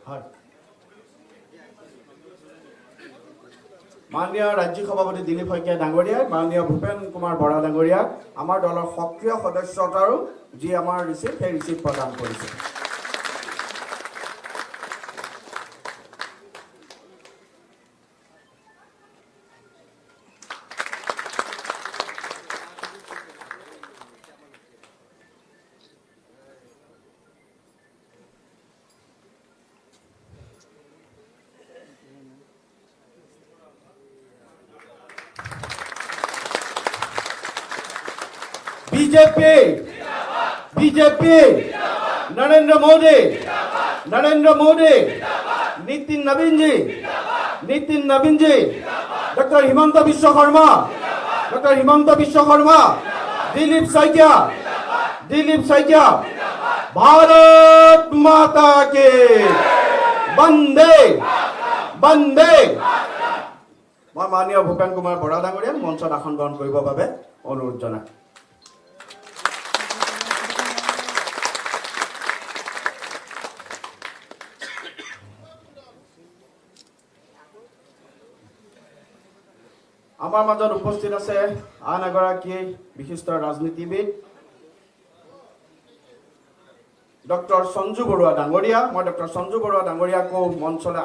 হয় মাননীয় ৰাজ্যিক সভাপতি দিলীপ শইকীয়া ডাঙৰীয়া, মাননীয় ভূপেন কুমাৰ বৰা ডাঙৰীয়া আমাৰ দলৰ সক্ৰিয় সদস্যতাৰো যি আমাৰ ৰিচিপ্ট সেই ৰিচিপ্ট প্ৰদান কৰিছে। बीजेपी नरेंद्र मोदी नितिन नवीन जी डॉक्टर हिमंत विश्व शर्मा दिलीप शइकिया भारत माता के वंदे मैं माननीय भूपेन कुमार बरा डांगरिया मंचत आसन ग्रहण करिবৰ বাবে अनुरोध जनाय। আমাৰ মাজত উপস্থিত আছে আন এগৰাকী বিশিষ্ট ৰাজনীতিবিদ ডক্টৰ সঞ্জু বৰুৱা ডাঙৰীয়া। মই ডক্টৰ সঞ্জু বৰুৱা ডাঙৰীয়াকো মঞ্চলৈ